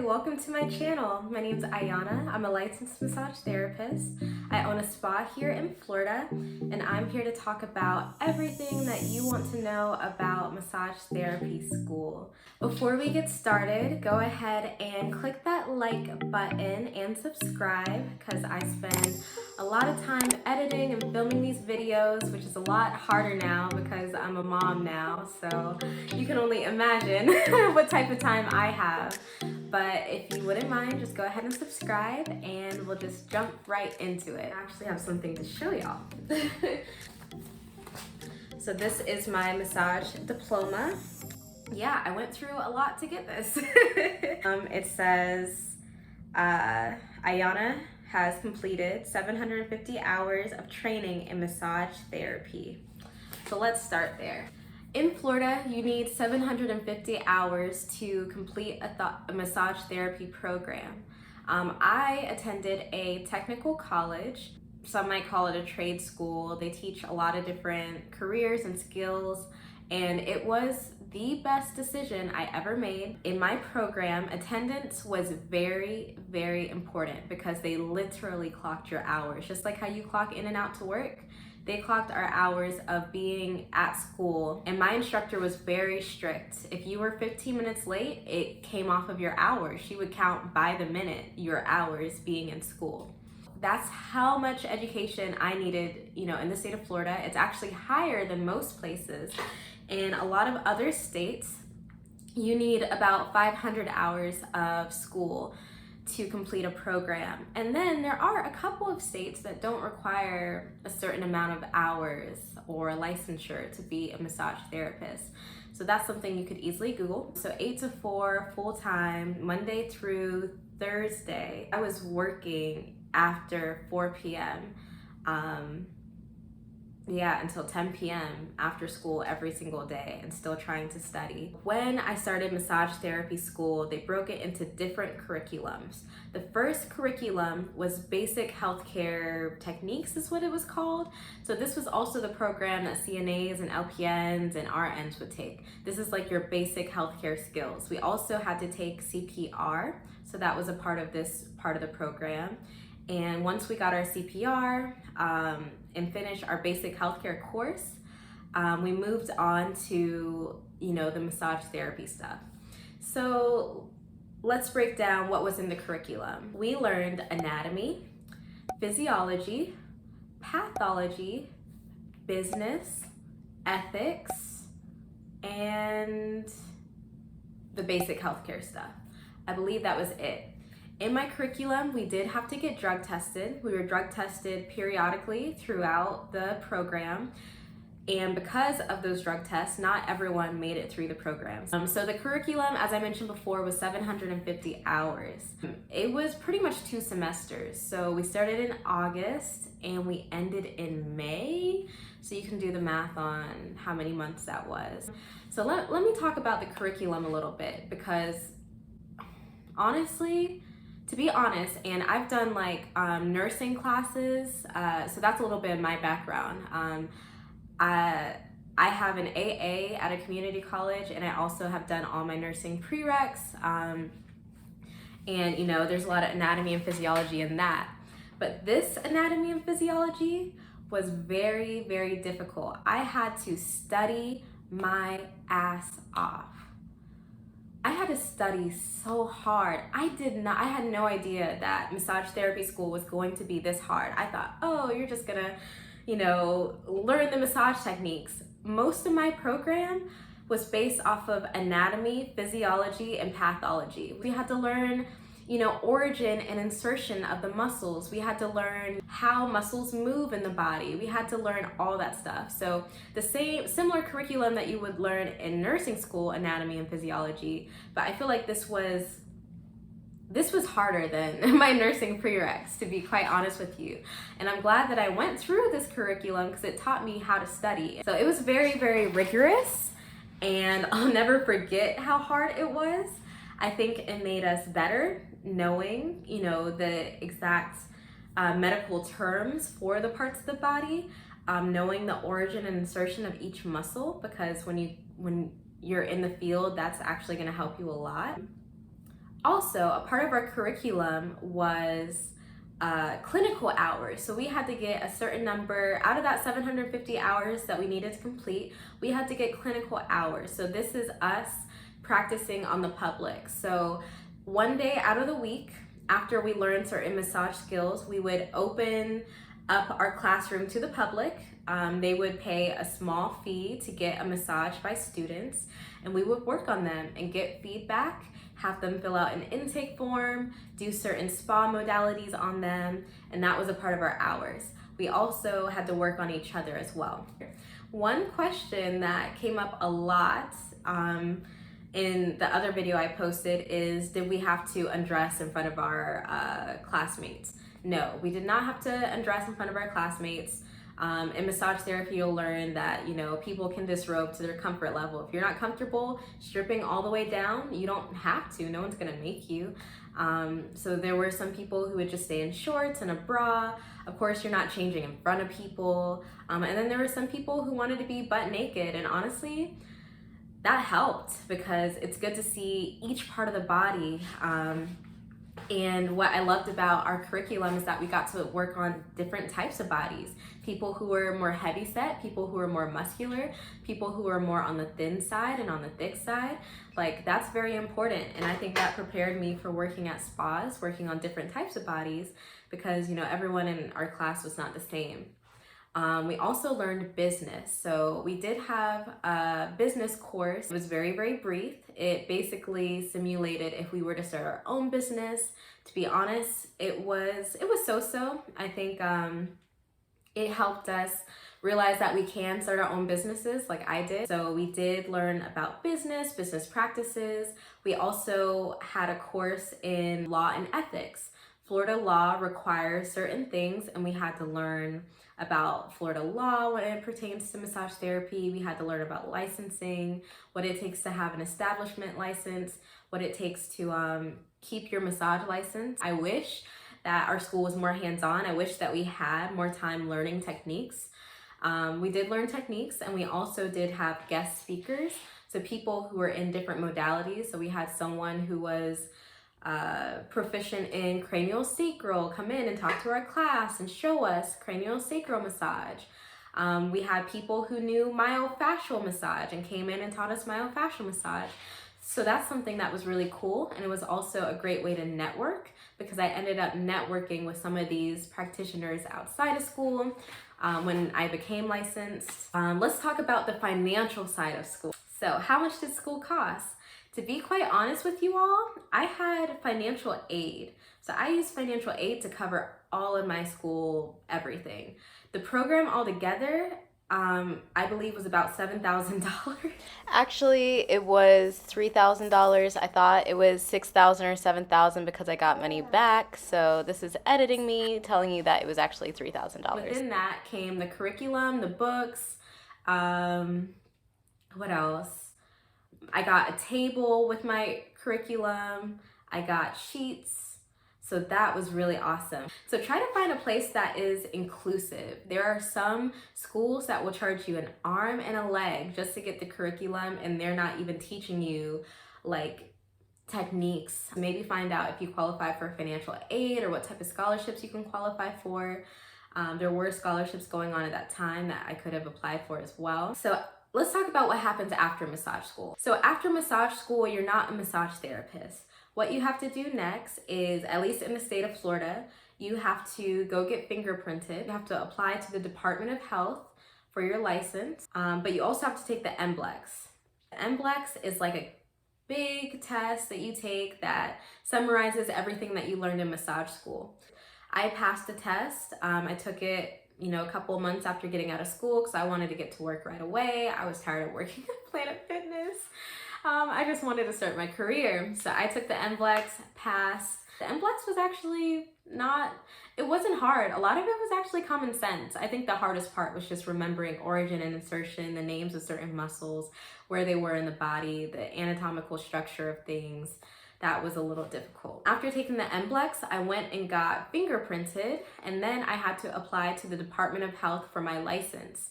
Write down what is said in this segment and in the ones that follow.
welcome to my channel. My name is Ayana. I'm a licensed massage therapist. I own a spa here in Florida, and I'm here to talk about everything that you want to know about massage therapy school. Before we get started, go ahead and click that like button and subscribe, because I spend a lot of time editing and filming these videos, which is a lot harder now because I'm a mom now, so you can only imagine what type of time I have. But if you wouldn't mind, just go ahead and subscribe and we'll just jump right into it. I actually have something to show y'all. So this is my massage diploma. Yeah, I went through a lot to get this. It says Ayana has completed 750 hours of training in massage therapy. So let's start there. In Florida, you need 750 hours to complete a massage therapy program. I attended a technical college. Some might call it a trade school. They teach a lot of different careers and skills, and it was the best decision I ever made. In my program, attendance was very, very important because they literally clocked your hours. Just like how you clock in and out to work, they clocked our hours of being at school, and my instructor was very strict. If you were 15 minutes late, it came off of your hours. She would count by the minute your hours being in school. That's how much education I needed, in the state of Florida. It's actually higher than most places. In a lot of other states, you need about 500 hours of school to complete a program. And then there are a couple of states that don't require a certain amount of hours or licensure to be a massage therapist. So that's something you could easily Google. So 8 to 4 full-time, Monday through Thursday. I was working after 4 p.m. Until 10 p.m. after school every single day, and still trying to study. When I started massage therapy school, they broke it into different curriculums. The first curriculum was basic healthcare techniques is what it was called. So this was also the program that CNAs and LPNs and RNs would take. This is like your basic healthcare skills. We also had to take CPR, so that was a part of this part of the program. And once we got our CPR and finished our basic healthcare course, we moved on to, the massage therapy stuff. So let's break down what was in the curriculum. We learned anatomy, physiology, pathology, business, ethics, and the basic healthcare stuff. I believe that was it. In my curriculum, we did have to get drug tested. We were drug tested periodically throughout the program. And because of those drug tests, not everyone made it through the program. So the curriculum, as I mentioned before, was 750 hours. It was pretty much 2 semesters. So we started in August and we ended in May. So you can do the math on how many months that was. So let me talk about the curriculum a little bit, because honestly, to be honest, and I've done nursing classes, so that's a little bit of my background. I have an AA at a community college, and I also have done all my nursing prereqs, and there's a lot of anatomy and physiology in that. But this anatomy and physiology was very, very difficult. I had to study my ass off. I had to study so hard. I had no idea that massage therapy school was going to be this hard. I thought, oh, you're just gonna, learn the massage techniques. Most of my program was based off of anatomy, physiology, and pathology. We had to learn, origin and insertion of the muscles. We had to learn how muscles move in the body. We had to learn all that stuff. So the similar curriculum that you would learn in nursing school, anatomy and physiology, but I feel like this was harder than my nursing prereqs, to be quite honest with you. And I'm glad that I went through this curriculum because it taught me how to study. So it was very, very rigorous, and I'll never forget how hard it was. I think it made us better knowing, the exact medical terms for the parts of the body, knowing the origin and insertion of each muscle, because when you're in the field, that's actually going to help you a lot. Also, a part of our curriculum was clinical hours. So we had to get a certain number out of that 750 hours that we needed to complete. We had to get clinical hours. So this is us practicing on the public. So one day out of the week, after we learned certain massage skills, we would open up our classroom to the public. They would pay a small fee to get a massage by students, and we would work on them and get feedback, have them fill out an intake form, do certain spa modalities on them, and that was a part of our hours. We also had to work on each other as well. One question that came up a lot in the other video I posted is, did we have to undress in front of our classmates? No, we did not have to undress in front of our classmates. In massage therapy, you'll learn that, people can disrobe to their comfort level. If you're not comfortable stripping all the way down, you don't have to. No one's gonna make you. So there were some people who would just stay in shorts and a bra. Of course, you're not changing in front of people. And then there were some people who wanted to be butt naked. And honestly, that helped because it's good to see each part of the body. And what I loved about our curriculum is that we got to work on different types of bodies. People who were more heavy set, people who were more muscular, people who were more on the thin side and on the thick side. Like, that's very important. And I think that prepared me for working at spas, working on different types of bodies, because, everyone in our class was not the same. We also learned business. So we did have a business course. It was very, very brief. It basically simulated if we were to start our own business. To be honest, it was so-so. I think it helped us realize that we can start our own businesses like I did. So we did learn about business practices. We also had a course in law and ethics. Florida law requires certain things, and we had to learn about Florida law when it pertains to massage therapy. We had to learn about licensing, what it takes to have an establishment license, what it takes to keep your massage license. I wish that our school was more hands-on. I wish that we had more time learning techniques. We did learn techniques, and we also did have guest speakers, so people who were in different modalities. So we had someone who was proficient in craniosacral come in and talk to our class and show us craniosacral massage. We had people who knew myofascial massage and came in and taught us myofascial massage. So that's something that was really cool, and it was also a great way to network because I ended up networking with some of these practitioners outside of school when I became licensed. Let's talk about the financial side of school. So how much did school cost? To be quite honest with you all, I had financial aid. So I used financial aid to cover all of my school, everything. The program altogether, I believe was about $7,000. Actually, it was $3,000. I thought it was $6,000 or $7,000 because I got money back. So this is editing me telling you that it was actually $3,000. Within that came the curriculum, the books, what else? I got a table with my curriculum. I got sheets. So that was really awesome. So try to find a place that is inclusive. There are some schools that will charge you an arm and a leg just to get the curriculum, and they're not even teaching you like techniques. Maybe find out if you qualify for financial aid or what type of scholarships you can qualify for. There were scholarships going on at that time that I could have applied for as well. So let's talk about what happens after massage school. So after massage school, you're not a massage therapist. What you have to do next is, at least in the state of Florida, you have to go get fingerprinted. You have to apply to the Department of Health for your license, but you also have to take the NBLEX. The NBLEX is like a big test that you take that summarizes everything that you learned in massage school. I passed the test. I took it a couple of months after getting out of school because I wanted to get to work right away. I was tired of working at Planet Fitness. I just wanted to start my career. So I took the NBLEX, passed. The NBLEX was actually it wasn't hard. A lot of it was actually common sense. I think the hardest part was just remembering origin and insertion, the names of certain muscles, where they were in the body, the anatomical structure of things. That was a little difficult. After taking the NBLEX, I went and got fingerprinted, and then I had to apply to the Department of Health for my license.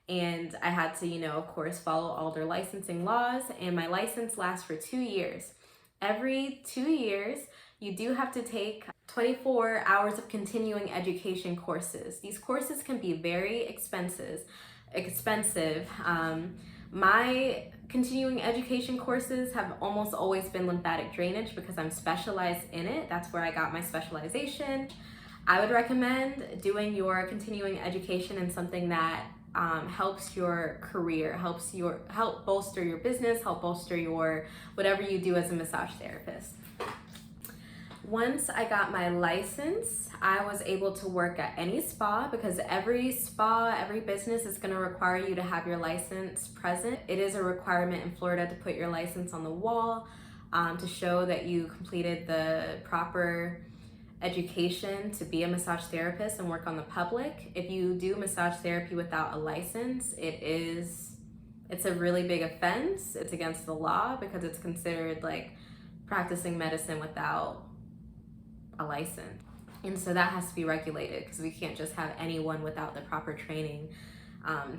And I had to, of course, follow all their licensing laws, and my license lasts for 2 years. Every 2 years, you do have to take 24 hours of continuing education courses. These courses can be very expensive. My continuing education courses have almost always been lymphatic drainage because I'm specialized in it. That's where I got my specialization. I would recommend doing your continuing education in something that helps your career, help bolster your business, help bolster your whatever you do as a massage therapist. Once I got my license, I was able to work at any spa because every spa, every business is going to require you to have your license present. It is a requirement in Florida to put your license on the wall to show that you completed the proper education to be a massage therapist and work on the public. If you do massage therapy without a license, it's a really big offense. It's against the law because it's considered like practicing medicine without a license. And so that has to be regulated because we can't just have anyone without the proper training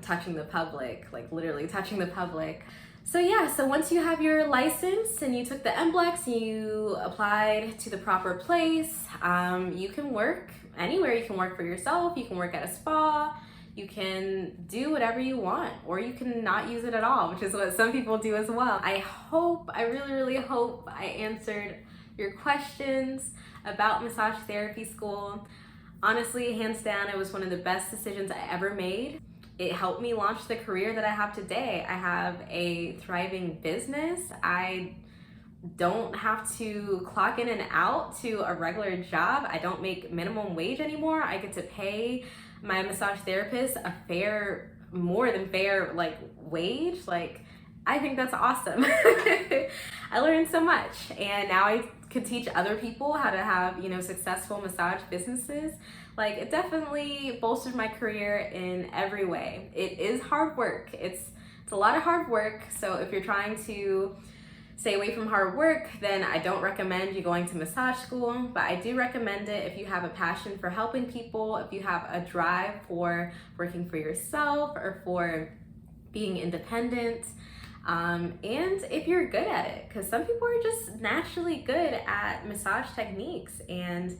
touching the public, like literally touching the public. So yeah, so once you have your license and you took the NBLEX and you applied to the proper place, you can work anywhere. You can work for yourself, you can work at a spa, you can do whatever you want, or you can not use it at all, which is what some people do as well. I really, really hope I answered your questions about massage therapy school. Honestly, hands down, it was one of the best decisions I ever made. It helped me launch the career that I have today. I have a thriving business. I don't have to clock in and out to a regular job. I don't make minimum wage anymore. I get to pay my massage therapist a more than fair wage. I think that's awesome. I learned so much, and now I could teach other people how to have, successful massage businesses. It definitely bolstered my career in every way. It is hard work. It's a lot of hard work. So if you're trying to stay away from hard work, then I don't recommend you going to massage school, but I do recommend it if you have a passion for helping people, if you have a drive for working for yourself or for being independent. And if you're good at it, because some people are just naturally good at massage techniques, and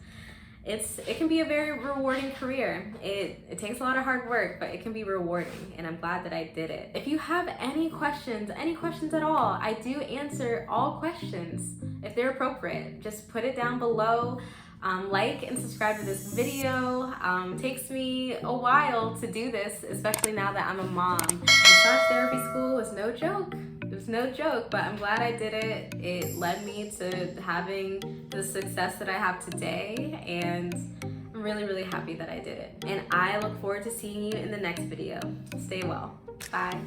it can be a very rewarding career. It takes a lot of hard work, but it can be rewarding, and I'm glad that I did it. If you have any questions at all, I do answer all questions if they're appropriate. Just put it down below. Like and subscribe to this video. Takes me a while to do this, especially now that I'm a mom. Massage therapy school was no joke. It was no joke, but I'm glad I did it. It led me to having the success that I have today, and I'm really, really happy that I did it. And I look forward to seeing you in the next video. Stay well. Bye.